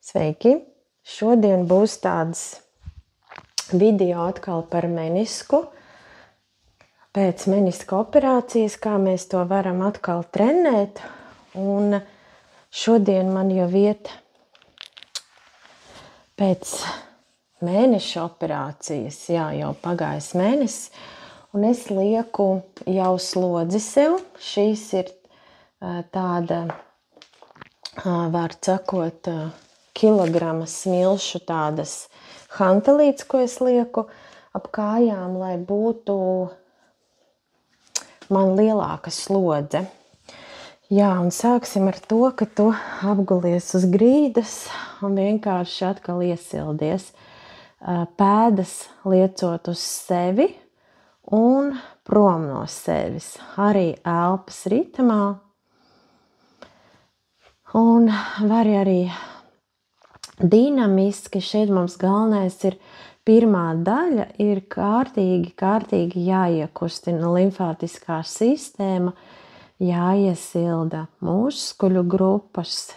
Sveiki! Šodien būs tāds video atkal par menisku. Pēc meniska operācijas, kā mēs to varam atkal trenēt. Un šodien man jau iet pēc mēneša operācijas, jau pagājis mēnesis. Un es lieku jau slodzi sev. Šīs ir tāda, var sakot, kilograma smilšu tādas hantelītes, ko es lieku ap kājām, lai būtu man lielāka slodze. Un sāksim ar to, ka tu apgulies uz grīdas un vienkārši atkal iesildies. Pēdas liecot uz sevi un prom no sevis. Arī elpas ritmā. Un vari arī dinamiski. Šeit mums galvenais ir pirmā daļa, ir kārtīgi jāiekustina limfātiskā sistēma, jāiesilda muskuļu grupas,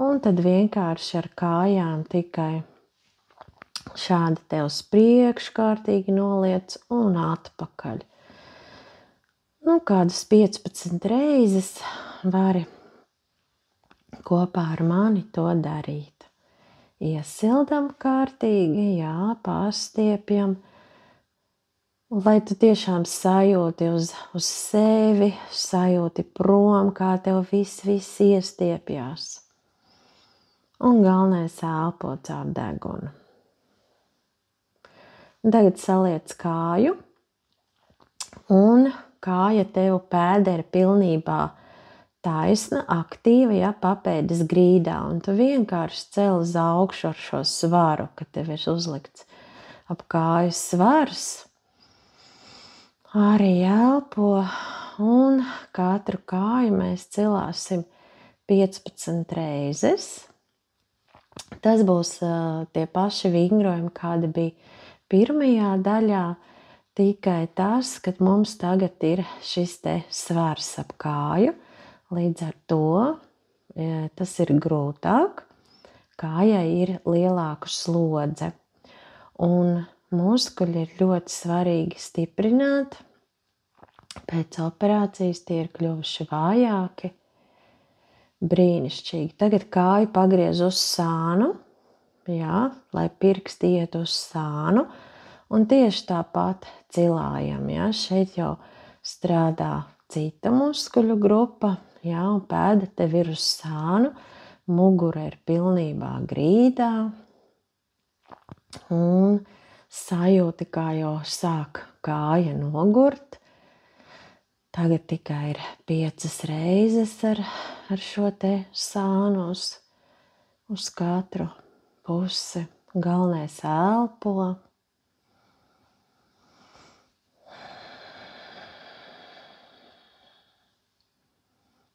un tad vienkārši ar kājām tikai šādi te uz priekšu kārtīgi noliec un atpakaļ. Kādas 15 reizes vari kopā ar mani to darīt. Iesildam kārtīgi, pastiepjam, lai tu tiešām sajūti uz sevi, sajūti prom, kā tev viss iestiepjās. Un galvenais elpo caur degunu. Tagad saliec kāju, un kāja tev pēda ir pilnībā taisna, aktīva, papēdas grīdā, un tu vienkārši cel uz augšu ar šo svaru, ka tev ir uzlikts ap kājas svars. Arī elpo, un katru kāju mēs cilāsim 15 reizes. Tas būs tie paši vingrojumi, kādi bija pirmajā daļā, tikai tas, ka mums tagad ir šis te svars ap kāju. Līdz ar to tas ir grūtāk, kājai ir lielāka slodze. Un muskuļi ir ļoti svarīgi stiprināt. Pēc operācijas tie ir kļuvuši vājāki. Brīnišķīgi. Tagad kāju pagriez uz sānu, lai pirksti iet uz sānu. Un tieši tāpat cilājam. Šeit jau strādā cita muskuļu grupa. Un pēda tev ir uz sānu. Mugura ir pilnībā grīdā. Un sajūti, kā jau sāk kāja nogurt. Tagad tikai ir 5 reizes ar šo te sānu uz katru pusi. Galvenais elpo.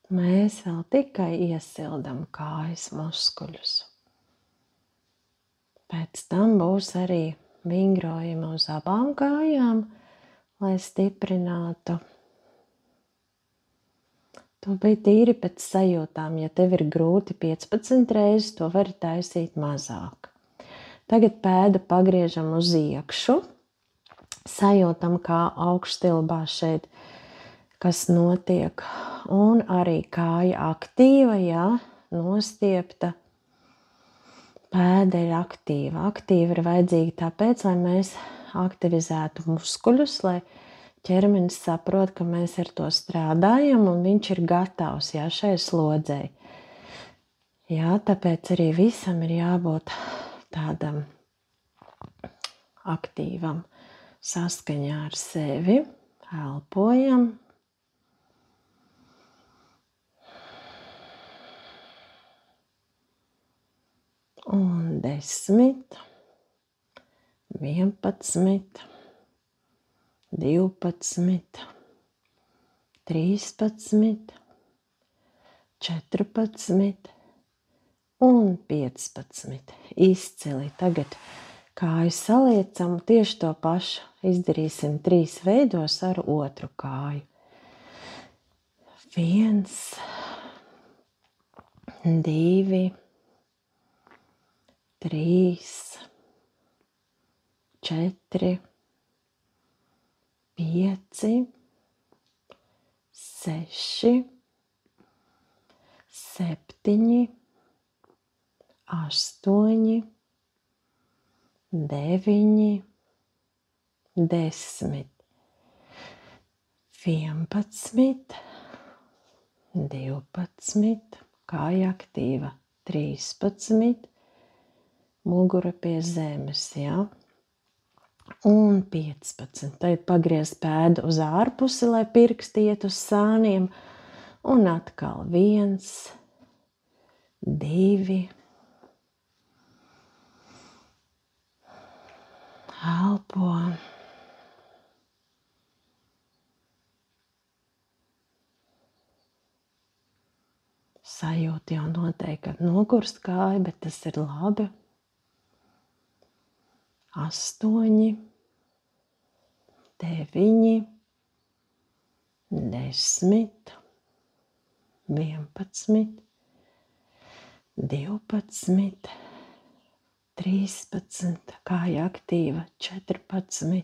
Mēs vēl tikai iesildam kājas muskuļus. Pēc tam būs arī vingrojumi uz abām kājām, lai stiprinātu. To bija tīri pēc sajūtām. Ja tev ir grūti 15 reizes, to vari taisīt mazāk. Tagad pēdu pagriežam uz iekšu. Sajūtam, kā augšstilbā šeit, kas notiek. Un arī kāja aktīva, nostiepta. Pēda ir aktīva. Aktīva ir vajadzīga tāpēc, lai mēs aktivizētu muskuļus, lai ķermenis saprot, ka mēs ar to strādājam un viņš ir gatavs šai slodzei. Tāpēc arī visam ir jābūt tādam aktīvam saskaņā ar sevi. Elpojam. Un 10, 11, 12, 13, 14 un 15. Izcili. Tagad kāju saliecam, tieši to pašu izdarīsim 3 veidos ar otru kāju. 1, 2, 3, 4, 5, 6, 7, 8, 9, 10, 11, 12, kāja aktīva, 13, mugura pie zemes, ja? Un 15. Tagad pagriez pēdu uz ārpusi, lai pirksti iet uz sāniem. Un atkal 1, 2. Elpo. Sajūta jau noteikti, ka nogurst kāja, bet tas ir labi. 8, 9, 10, 11, 12, 13, kāja aktīva, 14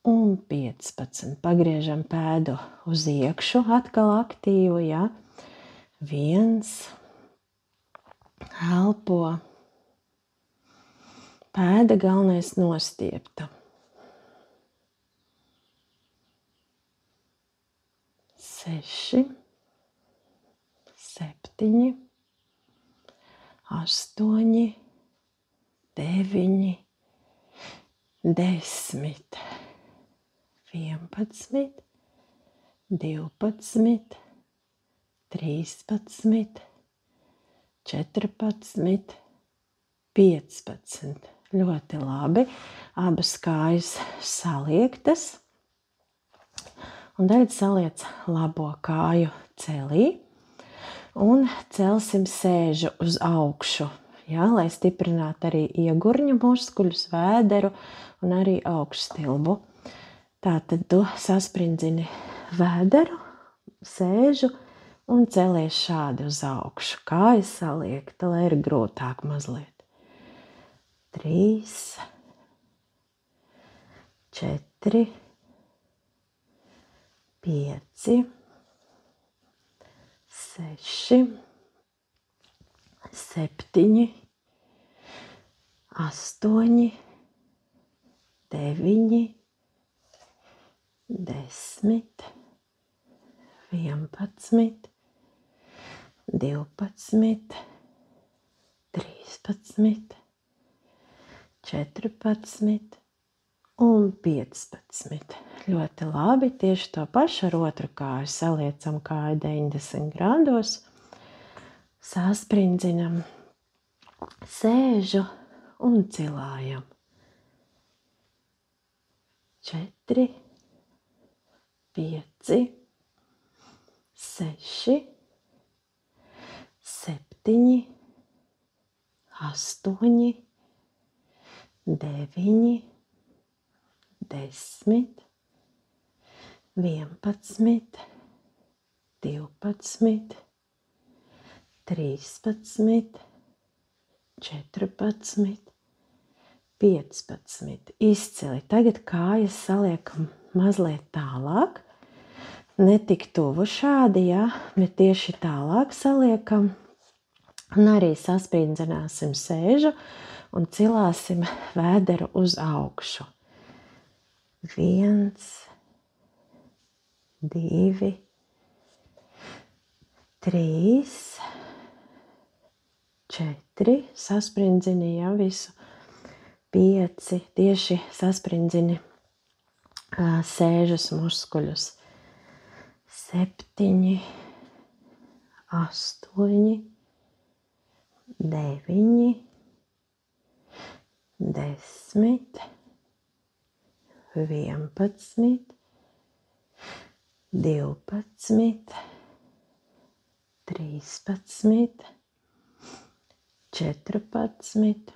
un 15. Pagriežam pēdu uz iekšu, atkal aktīvu, ja? 1, elpo. Pēda galvenais nostiepta. 6, 7, 8, 9, 10, 11, 12, 13, 14, 15. Ļoti labi. Abas kājas saliektas. Un tagad saliec labo kāju celī. Un celsim sēžu uz augšu. Ja, lai stiprinātu arī iegurņu muskuļus, vēderu un arī augšstilbu. Tātad tu sasprindzini vēderu, sēžu un celies šādi uz augšu. Kājas saliekta, lai ir grūtāk mazliet. 3, 4, 5, 6, 7, 8, 9, 10, 11, 12, 13, 14 un 15. Ļoti labi. Tieši to pašu ar otru kāju. Saliecam kāju 90 grādos. Saspringdzinam sēžu un cilājam. 4, 5, 6, 7, 8, 9, 10, 11, 12, 13, 14, 15. Izcili. Tagad kājas saliekam mazliet tālāk. Ne tik tuvu šādi, ja, bet tieši tālāk saliekam. Un arī sasprindzināsim sēžu un cilāsim vēderu uz augšu. 1, 2, 3, 4, sasprindzini jau visu, 5, tieši sasprindzini sēžas muskuļus, 7, 8, 9, 10, 11, 12, 13, 14,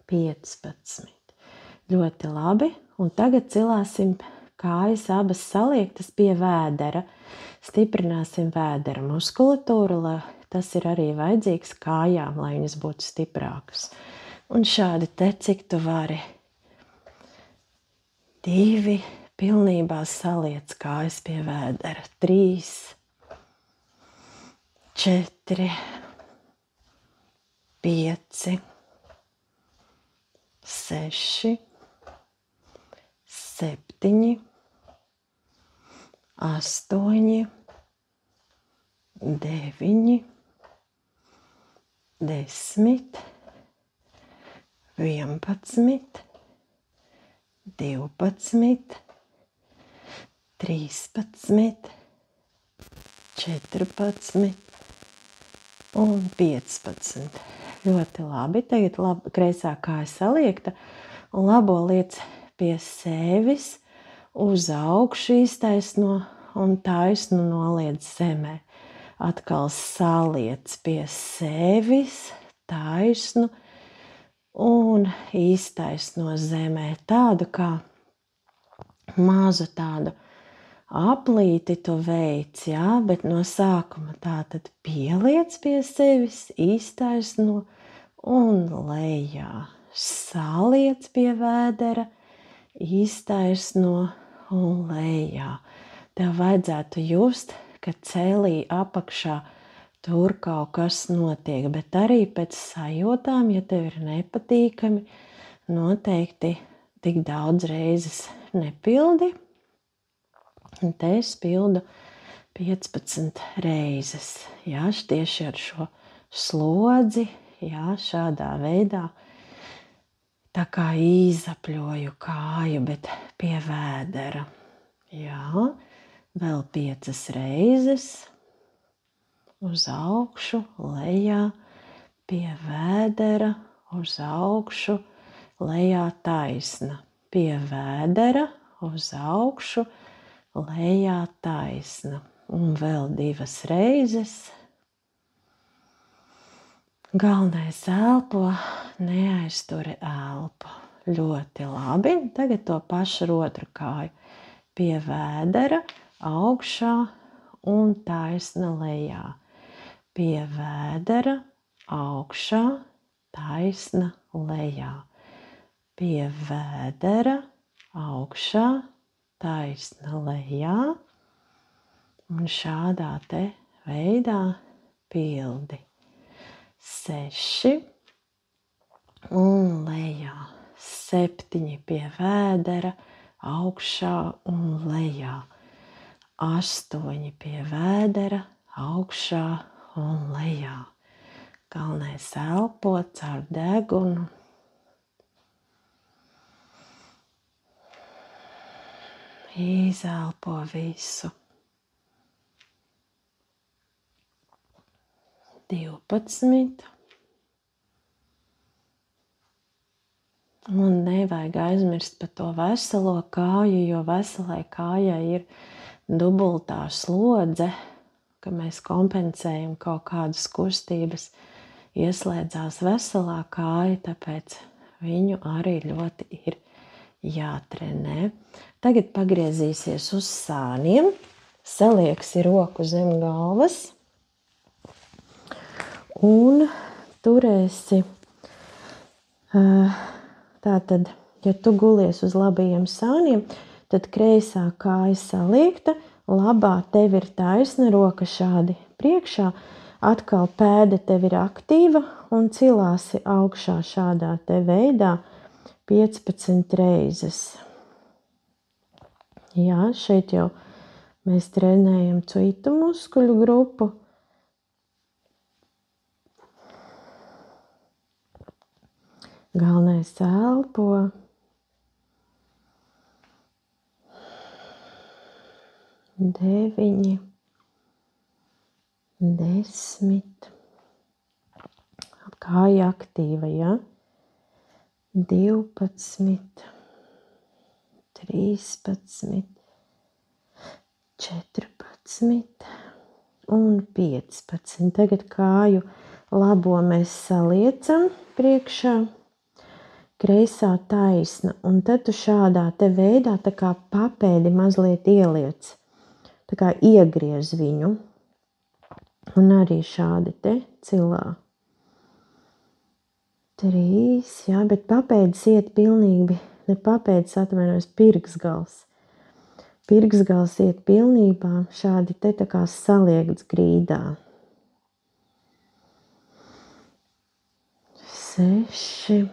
15. Ļoti labi. Un tagad cilāsim kājas abas saliektas pie vēdera. Stiprināsim vēdera muskulatūru, lai tas ir arī vajadzīgs kājām, lai viņas būtu stiprākas. Un šādi te, cik tu vari. 2, pilnībā saliec kājas pie vēdera. 3, 4, 5, 6, 7, 8, 9, 10, 11, 12, 13, 14 un 15. Ļoti labi. Tagad kreisā kāja saliekta un labo liec pie sevis, uz augšu iztaisno un taisnu noliec zemē. Atkal saliec pie sevis, taisnu un iztaisno zemē. Tādu kā mazu tādu aplīti tu veic, jā, bet no sākuma tā tad pieliec pie sevis, iztaisno un lejā. Saliec pie vēdera, iztaisno un lejā. Tev vajadzētu just, ka celī apakšā tur kaut kas notiek, bet arī pēc sajūtām, ja tev ir nepatīkami, noteikti tik daudz reizes nepildi. Un te es pildu 15 reizes. Jā, tieši ar šo slodzi, jā, šādā veidā. Tā kā izapļoju kāju, bet pie vēdera. Jā, vēl 5 reizes. Uz augšu, lejā, pie vēdera, uz augšu, lejā taisna. Pie vēdera, uz augšu, lejā taisna. Un vēl 2 reizes. Galvenais elpo, neaizturi elpu. Ļoti labi. Tagad to pašu ar otru kāju. Pie vēdera, augšā un taisna lejā. Pie vēdera, augšā, taisna lejā. Pie vēdera, augšā, taisna lejā. Un šādā te veidā pildi. 6 un lejā. 7 pie vēdera, augšā un lejā. 8 pie vēdera, augšā un lejā. Galvenais elpot caur degunu. Izelpo visu. 12. Un nevajag aizmirst par to veselo kāju, jo veselai kājai ir dubultā slodze, ka mēs kompensējam kaut kādas kustības, ieslēdzās veselā kāja, tāpēc viņu arī ļoti ir jātrenē. Tagad pagriezīsies uz sāniem, salieksi roku zem galvas un turēsi, tātad, ja tu gulies uz labajiem sāniem, tad kreisā kāja saliekta, labā tev ir taisna roka šādi priekšā, atkal pēda tev ir aktīva un cilāsi augšā šādā te veidā 15 reizes. Jā, šeit jau mēs trenējam citu muskuļu grupu. Galvenais elpo. 9, 10. Kāja aktīva, ja? 12, 13, 14 un 15. Tagad kāju labo mēs saliecam priekšā, kreisā taisna, un tad tu šādā te veidā tā kā papēdi mazliet ieliec. Tā kā iegriez viņu. Un arī šādi te cilā. 3, jā, bet papēdis iet pilnīgi, ne papēdis, atvainojos, pirksgals. Pirksgals iet pilnībā, šādi te tā kā saliekts grīdā. 6,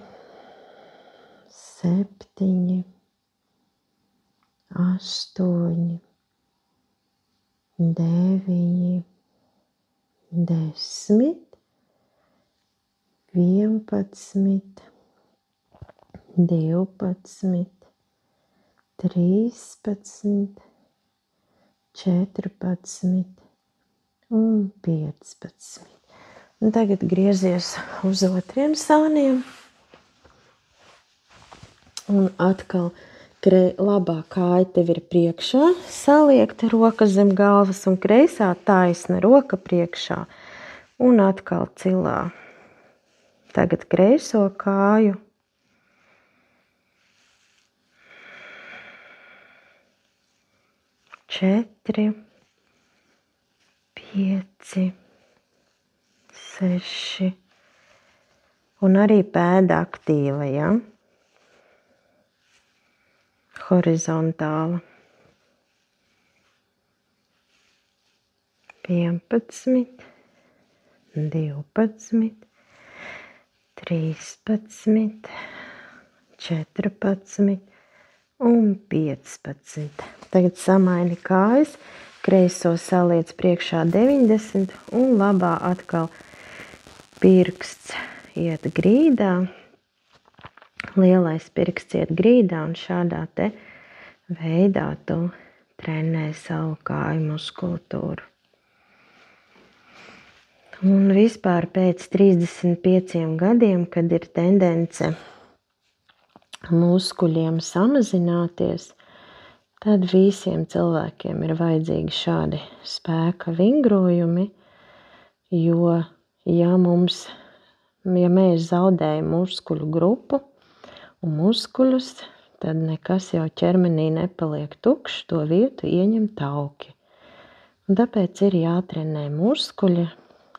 7, 8, 9, 10, 11, 12, 13, 14 un 15. Un tagad griezies uz otriem sāniem. Un atkal labā kāja tev ir priekšā, saliekta roka zem galvas un kreisā taisna roka priekšā. Un atkal cilā. Tagad kreiso kāju. Četri, 5, 6. Un arī pēda aktīva, ja? Horizontāla. 11, 12, 13, 14 un 15. Tagad samaini kājas, kreiso saliec priekšā 90 un labā atkal pirksts iet grīdā. Lielais pirksts iet grīdā un šādā te veidā tu trenē savu kāju muskultūru. Un vispār pēc 35 gadiem, kad ir tendence muskuļiem samazināties, tad visiem cilvēkiem ir vajadzīgi šādi spēka vingrojumi, jo ja mēs zaudējam muskuļu grupu un muskuļus, tad nekas jau ķermenī nepaliek tukšs, to vietu ieņem tauki. Un tāpēc ir jātrenē muskuļi,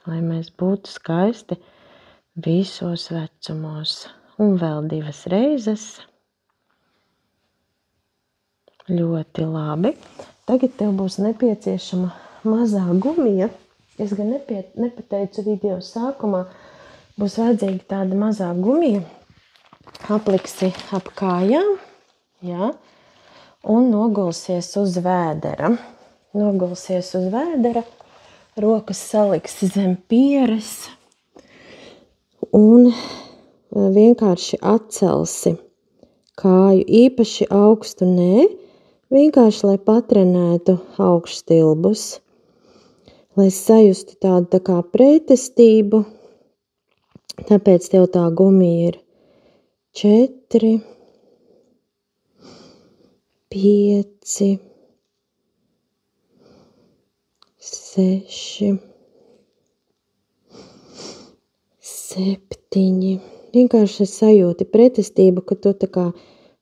lai mēs būtu skaisti visos vecumos. Un vēl 2 reizes. Ļoti labi. Tagad tev būs nepieciešama mazā gumija. Es gan nepateicu video sākumā. Būs vajadzīga tāda mazā gumija. Apliksi ap kājām. Jā. Un nogulsies uz vēdera. Nogulsies uz vēdera. Rokas saliksi zem pieres. Un vienkārši atcelsi kāju, īpaši augstu nē, vienkārši, lai patrenētu augšstilbus, lai sajustu tādu tā kā pretestību, tāpēc tev tā gumija ir 4, 5, 6, 7. Vienkārši sajūti pretestību, ka tu tā kā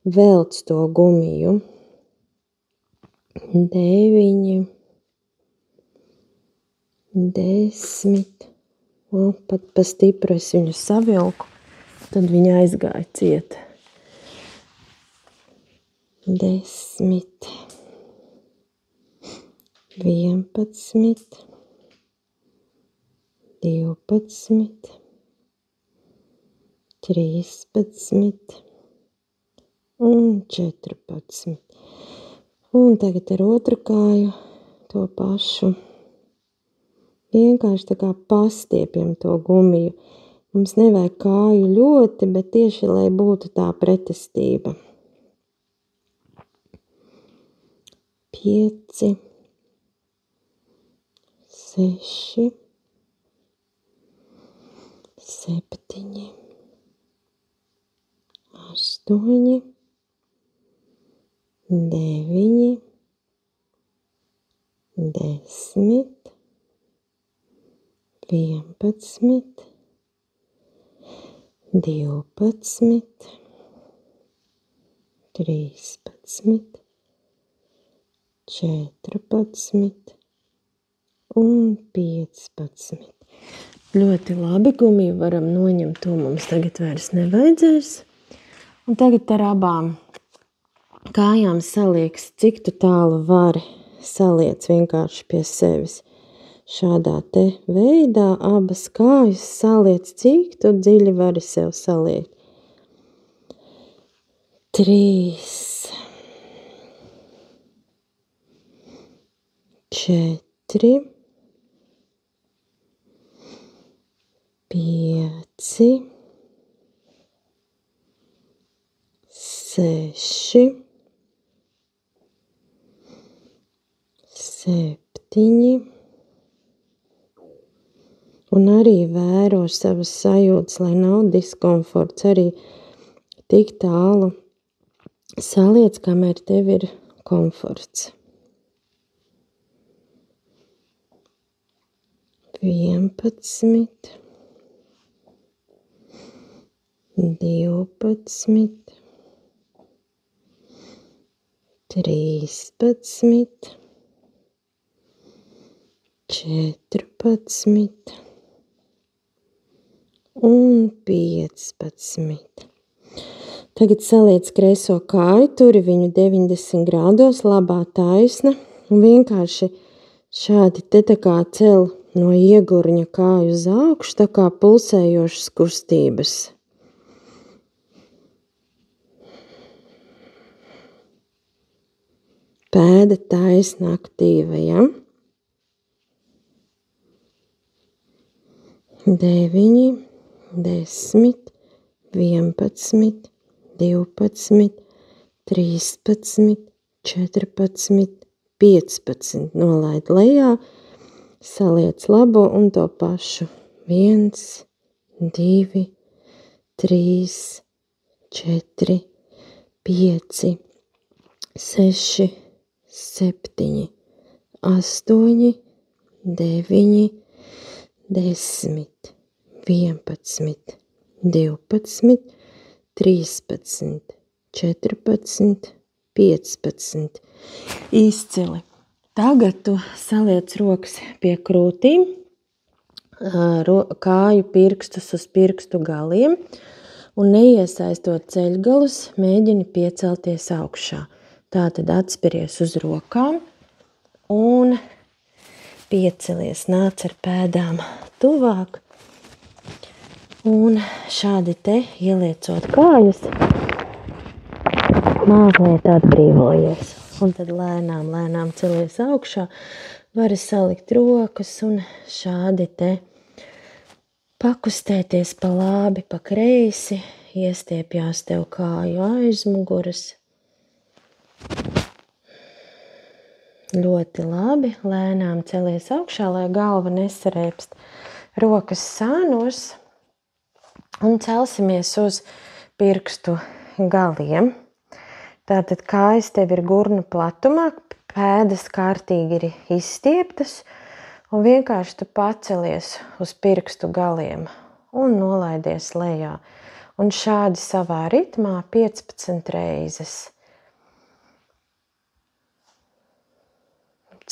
velc to gumiju. 9, 10. Un pat pa stipru es viņu savilku, tad viņa aizgāja ciet. 10, 11, 12, 13 un 14. Un tagad ar otru kāju to pašu. Vienkārši tā kā pastiepjam to gumiju. Mums nevajag kāju ļoti, bet tieši, lai būtu tā pretestība. 5, 6, 7, 8, 9, 10, 11, 12, 13, 14 un 15. Ļoti labi, gumiju varam noņemt, to mums tagad vairs nevajadzēs. Un tagad ar abām kājām salieks, cik tu tālu vari. Saliec vienkārši pie sevis. Šādā te veidā abas kājas saliec, cik tu dziļi vari sev saliekt. 3, 4, 5, 6, 7. Un arī vēro savas sajūtas, lai nav diskomforts. Arī tik tālu saliec, kamēr tev ir komforts. 11, 12, 13, 14 un 15. Tagad saliec kreiso kāju, turi viņu 90 grādos, labā taisna, un vienkārši šādi te tā kā cel no iegurņa kāju uz augšu, tā kā pulsējošas kustības. Pēda taisna aktīva, ja? 9, 10, 11, 12, 13, 14, 15. Nolaid lejā, saliec labo un to pašu. 1, 2, 3, 4, 5, 6, 7, 8, 9, 10, 11, 12, 13, 14, 15. Izcili. Tagad tu saliec rokas pie krūtīm, kāju pirkstus uz pirkstu galiem un neiesaistot ceļgalus, mēģini piecelties augšā. Tātad atspiries uz rokām un piecelies, nāc ar pēdām tuvāk un šādi te ieliecot kājas, mazliet atbrīvojies. Un tad lēnām celies augšā, vari salikt rokas un šādi te pakustēties pa labi, pa kreisi, iestiepjās tev kāju aizmuguras. Ļoti labi, lēnām celies augšā, lai galva nesarēpst. Rokas sānos un celsimies uz pirkstu galiem. Tātad kājas tev ir gurnu platumā, pēdas kārtīgi ir izstieptas un vienkārši tu pacelies uz pirkstu galiem un nolaidies lejā. Un šādi savā ritmā 15 reizes.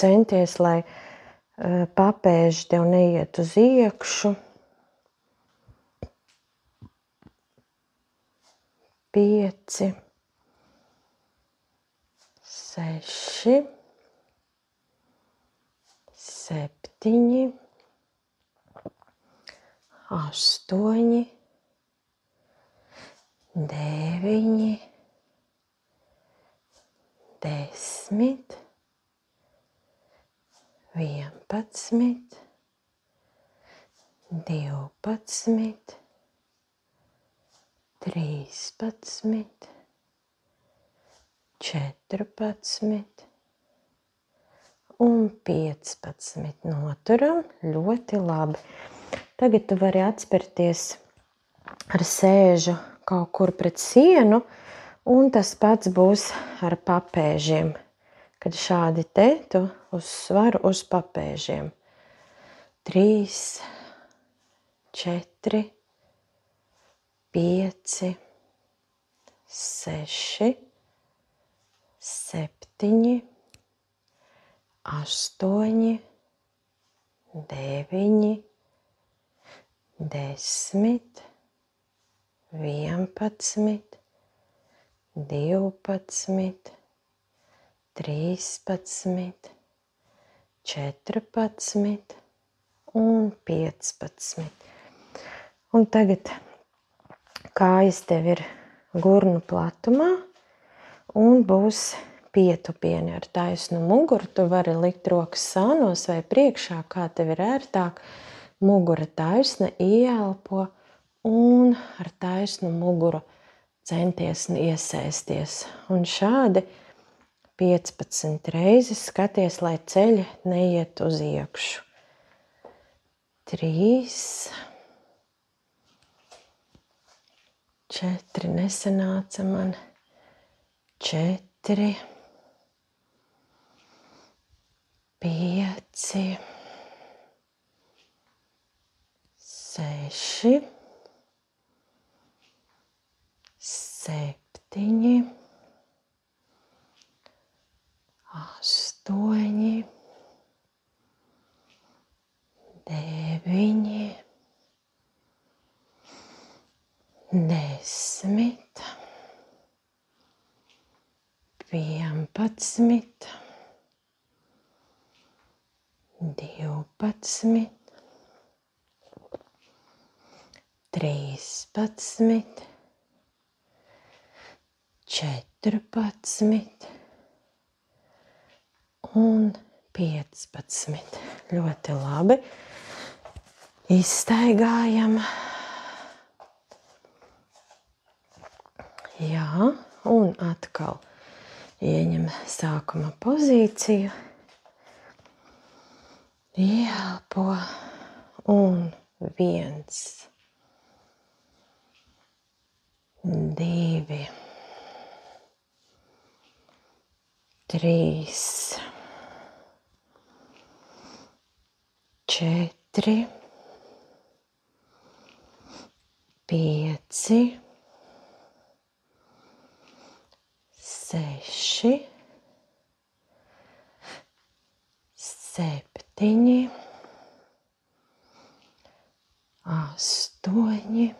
Centies, lai papēži tev neiet uz iekšu. 5, 6, 7, 8, 9, 10, 11, 12, 13, 14 un 15. Noturam ļoti labi. Tagad tu vari atspērties ar sēžu kaut kur pret sienu, un tas pats būs ar papēžiem, kad šādi te tu uzsvaru uz papēžiem. 3, 4, 5, 6, 7, 8, 9, 10, 11, 12, 13, 14 un 15. Un tagad kājas tev ir gurnu platumā un būs pietupieni ar taisnu muguru. Tu vari likt rokas sānos vai priekšā, kā tev ir ērtāk. Mugura taisna, ieelpo un ar taisnu muguru centies iesēsties. Un šādi 15 reizes skaties, lai ceļi neiet uz iekšu. 3, 4, nesanāca man. 4, 5, 6, 7, 8, 9, 10, 11, 12, 13, 14 un 15. Ļoti labi. Izstaigājam. Jā, un atkal ieņem sākuma pozīciju. Ieelpo un 1, 2, 3, 4, 5, 6, 7, 8,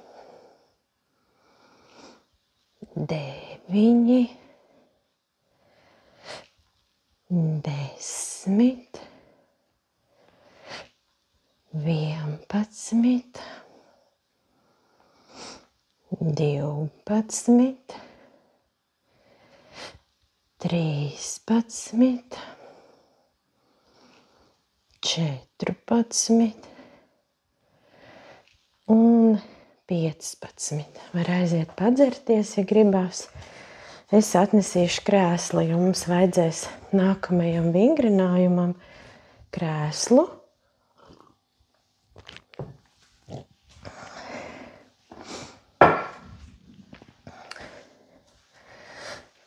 9, 10, 11, 12, 13, 14 un 15. Var aiziet padzerties, ja gribās. Es atnesīšu krēslu, jo mums vajadzēs nākamajam vingrinājumam krēslu.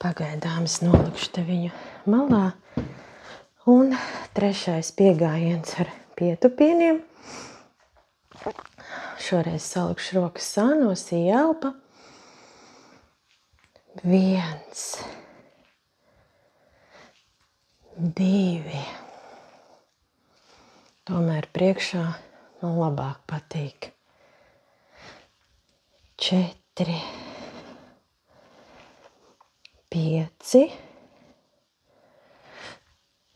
Pagaidām es nolikšu te viņu malā. Un 3. piegājiens ar pietupieniem. Šoreiz salikšu rokas sānos, ieelpa. 1, 2. Tomēr priekšā man labāk patīk. 4, 5,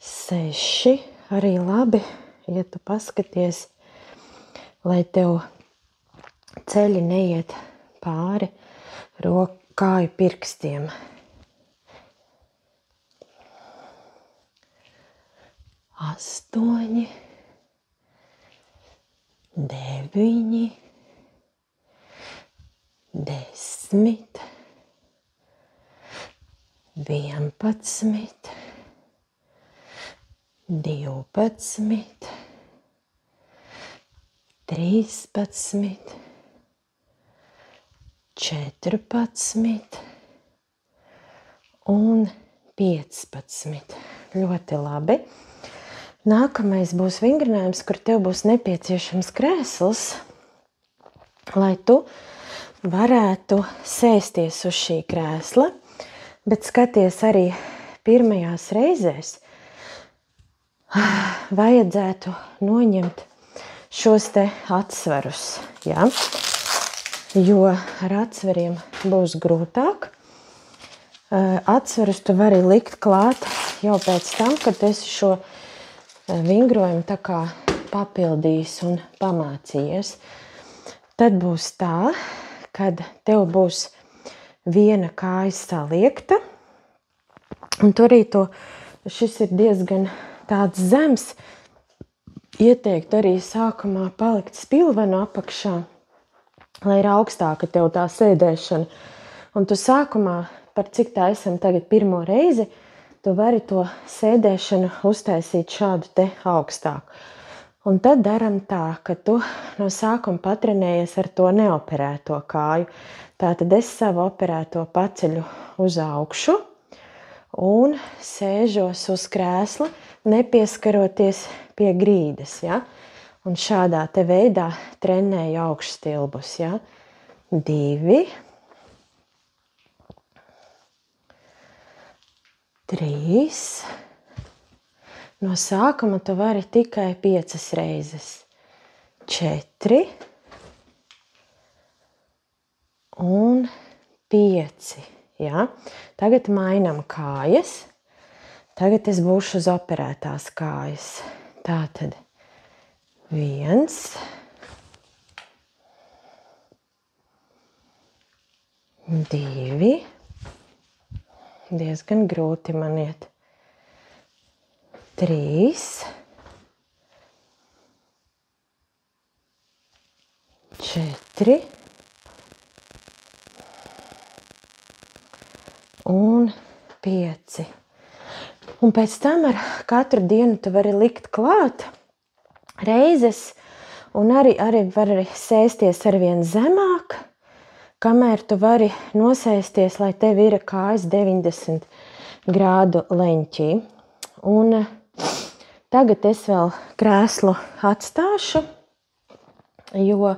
6. Arī labi, ja tu paskaties, lai tev ceļi neiet pāri kāju pirkstiem. 8, 9, 10, 11, 12, 13, 14 un 15. Ļoti labi. Nākamais būs vingrinājums, kur tev būs nepieciešams krēsls, lai tu varētu sēsties uz šī krēsla, bet skaties arī pirmajās reizēs. vajadzētu noņemt šos te atsvarus, ja? Jo ar atsvariem būs grūtāk. Atsvarus tu vari likt klāt jau pēc tam, kad esi šo vingrojumu tā kā papildījis un pamācījies. Tad būs tā, kad tev būs viena kāja saliekta, un tur arī šis ir diezgan tāds zems. Ieteiktu arī sākumā palikt spilvenu apakšā, lai ir augstāka tev tā sēdēšana. Un tu sākumā, par cik tā esam tagad pirmo reizi, tu vari to sēdēšanu uztaisīt šādu te augstāku. Un tad daram tā, ka tu no sākuma patrenējies ar to neoperēto kāju. Tātad es savu operēto paceļu uz augšu un sēžos uz krēsla, nepieskaroties pie grīdas, ja? Un šādā te veidā trenēju augšstilbus, ja? 2, 3. No sākuma tu vari tikai 5 reizes. 4 un 5, ja? Tagad mainam kājas. Tagad es būšu uz operētās kājas. Tātad 1, 2, diezgan grūti man iet, 3, 4 un 5. Un pēc tam ar katru dienu tu vari likt klāt reizes un arī vari sēsties arvien zemāk, kamēr tu vari nosēsties, lai tev ir kājas 90 grādu leņķī. Un tagad es vēl krēslu atstāšu, jo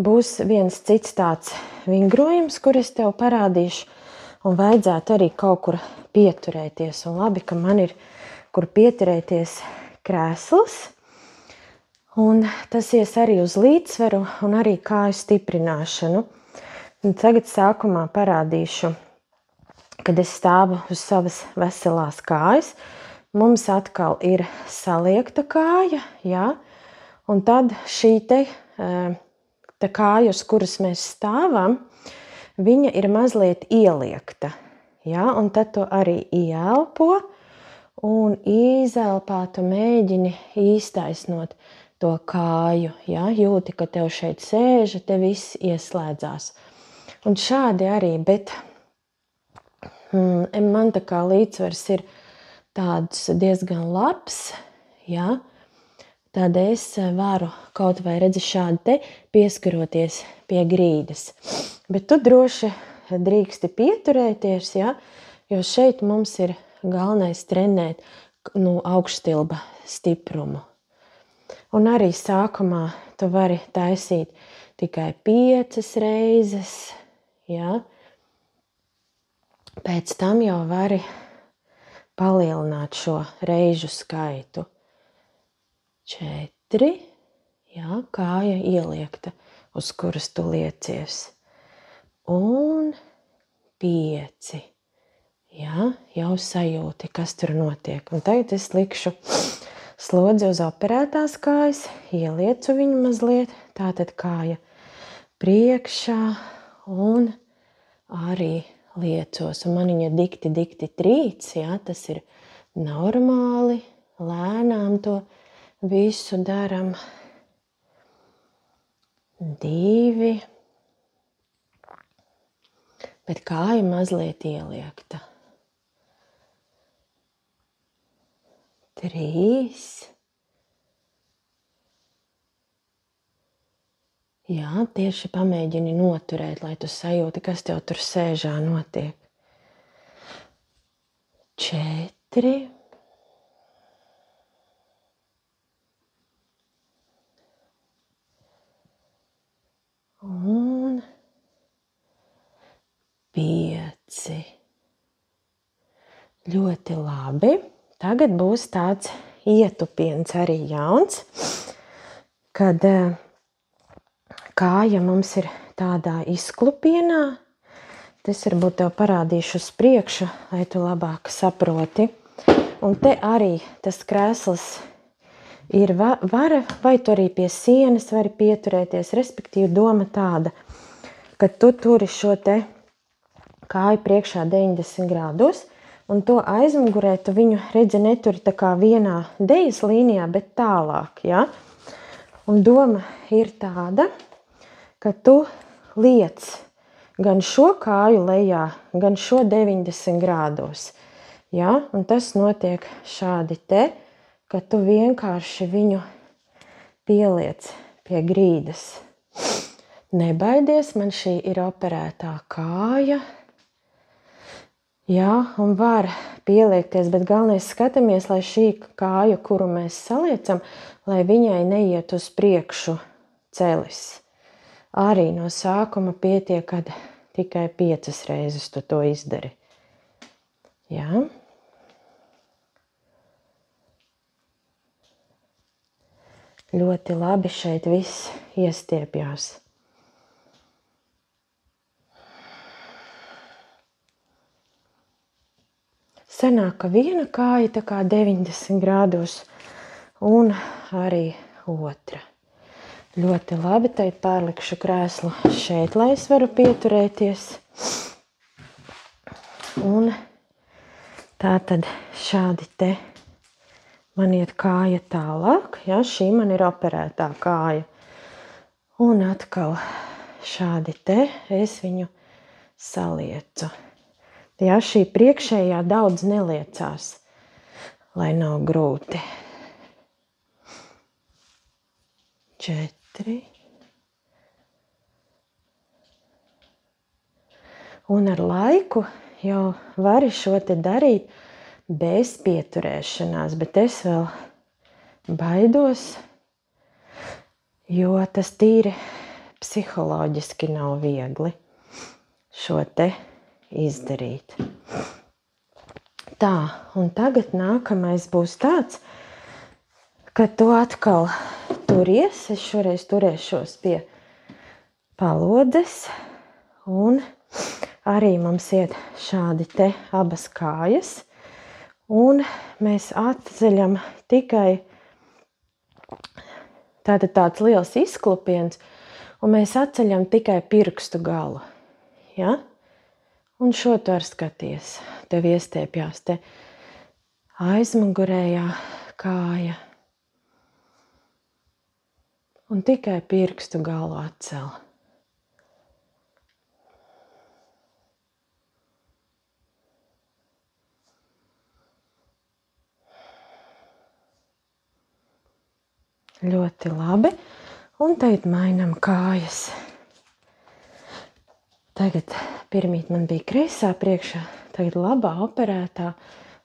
būs viens cits tāds vingrojums, kur es tev parādīšu, un vajadzētu arī kaut kur pieturēties. Un labi, ka man ir kur pieturēties krēsls. Un tas ies arī uz līdzsvaru un arī kāju stiprināšanu. Un tagad sākumā parādīšu, kad es stāvu uz savas veselās kājas. Mums atkal ir saliekta kāja, ja? Un tad šī te kāja, uz kuras mēs stāvam, viņa ir mazliet ieliekta. Ja? Un tad tu arī ieelpo un izelpā tu mēģini īstaisnot to kāju, ja? Jūti, ka tev šeit sēža, te viss ieslēdzās. Un šādi arī, bet man tā kā līdzsvars ir tāds diezgan labs, ja? Tad es varu kaut vai redzi šādi te pieskaroties pie grīdas. Bet tu droši drīksti pieturēties, ja? Jo šeit mums ir galvenais trenēt augšstilba stiprumu. Un arī sākumā tu vari taisīt tikai 5 reizes, ja? Pēc tam jau vari palielināt šo reižu skaitu. 4, ja? Kāja ieliekta, uz kuras tu liecies. Un 5, ja? Jau sajūti, kas tur notiek. Un tagad es likšu slodzi uz operētās kājas, ieliecu viņu mazliet, tātad kāja priekšā un arī liecos. Un man viņa dikti trīc, ja? Tas ir normāli, lēnām to visu daram. 2, bet kāja mazliet ieliekta. 3. Jā, tieši pamēģini noturēt, lai tu sajūti, kas tev tur sēžā notiek. 4. Un 5. Ļoti labi. Tagad būs tāds ietupiens arī jauns, kad kāja mums ir tādā izklupienā. Es varbūt tev parādīšu uz priekšu, lai tu labāk saproti. Un te arī tas krēsls ir vara, vai tu arī pie sienas vari pieturēties, respektīvi doma tāda, ka tu turi šo te kāju priekšā 90 grādos, un to aizmugurē tu viņu redzi neturi tā kā vienā dejas līnijā, bet tālāk, ja? Un doma ir tāda, ka tu liec gan šo kāju lejā, gan šo 90 grādos. Ja? Un tas notiek šādi te, ka tu vienkārši viņu pieliec pie grīdas. Nebaidies, man šī ir operētā kāja. Jā, un var pieliekties, bet galvenais skatāmies, lai šī kāja, kuru mēs saliecam, lai viņai neiet uz priekšu celis. Arī no sākuma pietiek, kad tikai 5 reizes tu to izdari. Jā. Ļoti labi šeit viss iestiepjās. Sanāk, ka viena kāja tā kā 90 grādos un arī otra. Ļoti labi, tad pārlikšu krēslu šeit, lai es varu pieturēties. Un tā tad šādi te man iet kāja tālāk, ja, šī man ir operētā kāja. Un atkal šādi te es viņu saliecu. Ja, šī priekšējā daudz neliecās, lai nav grūti. 4. Un ar laiku jau vari šo te darīt bez pieturēšanās, bet es vēl baidos, jo tas tīri psiholoģiski nav viegli šo te izdarīt. Tā, un tagad nākamais būs tāds, ka tu atkal turies, es šoreiz turēšos pie palodzes, un arī mums iet šādi te abas kājas, un mēs atceļam tikai tātad tāds liels izklupiens, un mēs atceļam tikai pirkstu galu, ja? Un šo tu ar skaties, tev iestiepjās te aizmugurējā kāja. Un tikai pirkstu galu atcel. Ļoti labi. Un tagad mainam kājas. Tagad pirmīt man bija kreisā priekšā, tagad labā operētā.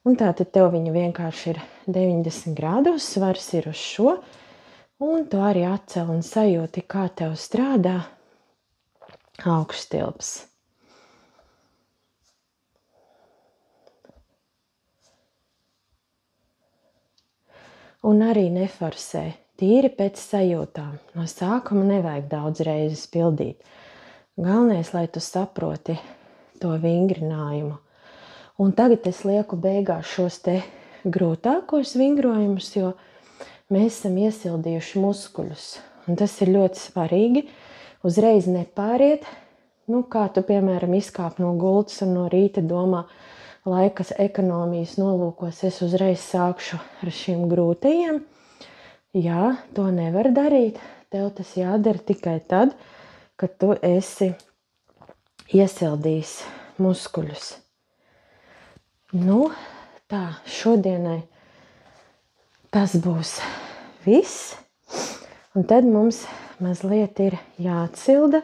Un tātad tev viņa vienkārši ir 90 grādos, svars ir uz šo. Un tu arī atcel un sajūti, kā tev strādā augšstilps. Un arī neforsē, tīri pēc sajūtām. No sākuma nevajag daudz reizes pildīt. Galvenais, lai tu saproti to vingrinājumu. Un tagad es lieku beigās šos te grūtākos vingrojumus, jo mēs esam iesildījuši muskuļus. Un tas ir ļoti svarīgi. Uzreiz nepāriet, kā tu, piemēram, izkāp no gultas un no rīta domā, laikas ekonomijas nolūkos, es uzreiz sākšu ar šiem grūtajiem. Jā, to nevar darīt. Tev tas jādara tikai tad, kad tu esi iesildījis muskuļus. Tā, šodienai tas būs viss. Un tad mums mazliet ir jāatsilda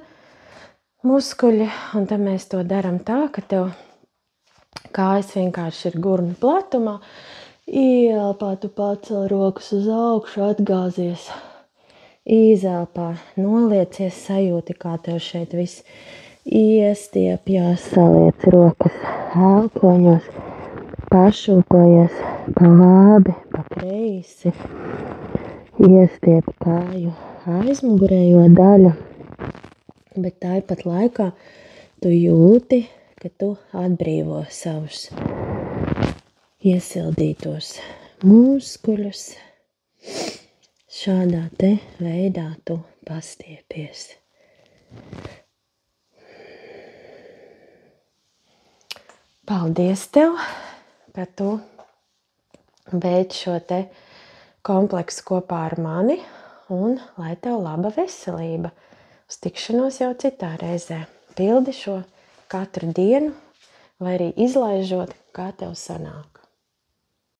muskuļi. Un tad mēs to daram tā, ka tev kājas vienkārši ir gurnu platumā. Ieelpā tu pacel rokas uz augšu, atgāzies. Izelpā noliecies, sajūti, kā tev šeit viss iestiepjās, saliec rokas elpoņos, pašūkojies pa labi, pa kreisi iestiep kāju aizmugurējo daļu, bet tāpat laikā tu jūti, ka tu atbrīvo savus iesildītos muskuļus. Šādā te veidā tu pastiepies. Paldies tev, ka tu beidz šo te kompleksu kopā ar mani, un lai tev laba veselība. Uz tikšanos jau citā reizē. Pildi šo katru dienu, vai arī izlaižot, kā tev sanāk.